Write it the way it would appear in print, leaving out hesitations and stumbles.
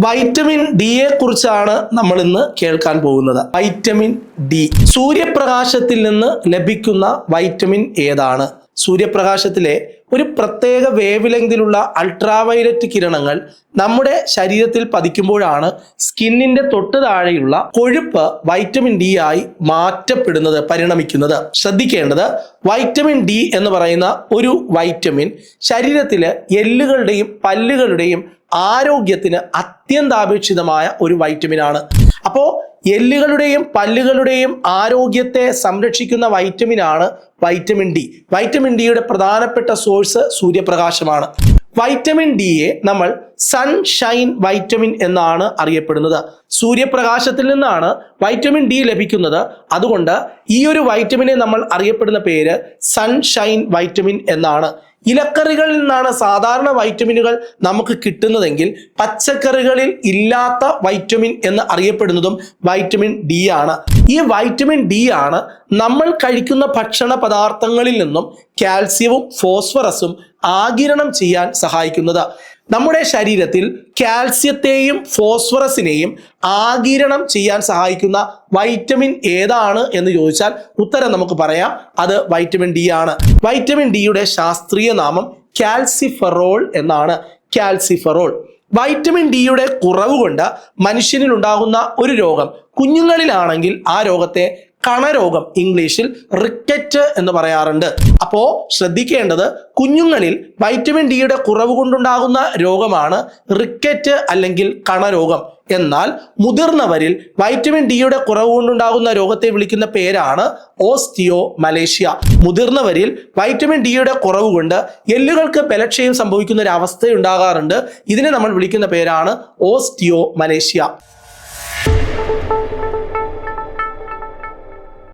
Vitamin ഡിയെ കുറിച്ചാണ് നമ്മൾ ഇന്ന് കേൾക്കാൻ പോകുന്നത്. വൈറ്റമിൻ ഡി, സൂര്യപ്രകാശത്തിൽ നിന്ന് ലഭിക്കുന്ന വൈറ്റമിൻ ഏതാണ്? സൂര്യപ്രകാശത്തിലെ ഒരു പ്രത്യേക വേവ് ലെങ്തിലുള്ള അൾട്രാവയലറ്റ് കിരണങ്ങൾ നമ്മുടെ ശരീരത്തിൽ പതിക്കുമ്പോഴാണ് സ്കിന്നിന്റെ തൊട്ട് താഴെയുള്ള കൊഴുപ്പ് വൈറ്റമിൻ ഡി ആയി മാറ്റപ്പെടുന്നത്, പരിണമിക്കുന്നത്. ശ്രദ്ധിക്കേണ്ടത്, വൈറ്റമിൻ ഡി എന്ന് പറയുന്ന ഒരു വൈറ്റമിൻ ശരീരത്തിലെ എല്ലുകളുടെയും പല്ലുകളുടെയും ആരോഗ്യത്തിന് അത്യന്താപേക്ഷിതമായ ഒരു വൈറ്റമിൻ ആണ്. അപ്പോൾ എല്ലുകളുടെയും പല്ലുകളുടെയും ആരോഗ്യത്തെ സംരക്ഷിക്കുന്ന വൈറ്റമിൻ ആണ് വൈറ്റമിൻ ഡി. വൈറ്റമിൻ ഡിയുടെ പ്രധാനപ്പെട്ട സോഴ്സ് സൂര്യപ്രകാശമാണ്. വൈറ്റമിൻ ഡിയെ നമ്മൾ സൺഷൈൻ വൈറ്റമിൻ എന്നാണ് അറിയപ്പെടുന്നത്. സൂര്യപ്രകാശത്തിൽ നിന്നാണ് വൈറ്റമിൻ ഡി ലഭിക്കുന്നത്. അതുകൊണ്ട് ഈ ഒരു വൈറ്റമിനെ നമ്മൾ അറിയപ്പെടുന്ന പേര് സൺഷൈൻ വൈറ്റമിൻ എന്നാണ്. ഇലക്കറികളിൽ നിന്നാണ് സാധാരണ വൈറ്റമിനുകൾ നമുക്ക് കിട്ടുന്നതെങ്കിൽ പച്ചക്കറികളിൽ ഇല്ലാത്ത വൈറ്റമിൻ എന്ന് അറിയപ്പെടുന്നതും വൈറ്റമിൻ ഡി ആണ്. ഈ വൈറ്റമിൻ ഡി ആണ് നമ്മൾ കഴിക്കുന്ന ഭക്ഷണ പദാർത്ഥങ്ങളിൽ നിന്നും കാൽസ്യവും ഫോസ്ഫറസും ആഗിരണം ചെയ്യാൻ സഹായിക്കുന്നത്. നമ്മുടെ ശരീരത്തിൽ കാൽസ്യത്തെയും ഫോസ്ഫറസിനെയും ആഗിരണം ചെയ്യാൻ സഹായിക്കുന്ന വൈറ്റമിൻ ഏതാണ് എന്ന് ചോദിച്ചാൽ ഉത്തരം നമുക്ക് പറയാം, അത് വൈറ്റമിൻ ഡി ആണ്. വൈറ്റമിൻ ഡിയുടെ ശാസ്ത്രീയ നാമം കാൽസിഫെറോൾ എന്നാണ്. കാൽസിഫെറോൾ. വൈറ്റമിൻ ഡിയുടെ കുറവ് കൊണ്ട് മനുഷ്യനിൽ ഉണ്ടാകുന്ന ഒരു രോഗം, കുഞ്ഞുങ്ങളിലാണെങ്കിൽ ആ രോഗത്തെ കണരോഗം, ഇംഗ്ലീഷിൽ റിക്കറ്റ് എന്ന് പറയാറുണ്ട്. അപ്പോൾ ശ്രദ്ധിക്കേണ്ടത്, കുഞ്ഞുങ്ങളിൽ വൈറ്റമിൻ ഡിയുടെ കുറവ് കൊണ്ടുണ്ടാകുന്ന രോഗമാണ് റിക്കറ്റ് അല്ലെങ്കിൽ കണരോഗം. എന്നാൽ മുതിർന്നവരിൽ വൈറ്റമിൻ ഡിയുടെ കുറവ് കൊണ്ടുണ്ടാകുന്ന രോഗത്തെ വിളിക്കുന്ന പേരാണ് ഓസ്റ്റിയോമലേഷ്യ. മുതിർന്നവരിൽ വൈറ്റമിൻ ഡിയുടെ കുറവ് കൊണ്ട് എല്ലുകൾക്ക് ബലക്ഷയം സംഭവിക്കുന്ന ഒരു അവസ്ഥ ഉണ്ടാകാറുണ്ട്. ഇതിനെ നമ്മൾ വിളിക്കുന്ന പേരാണ് ഓസ്റ്റിയോമലേഷ്യ.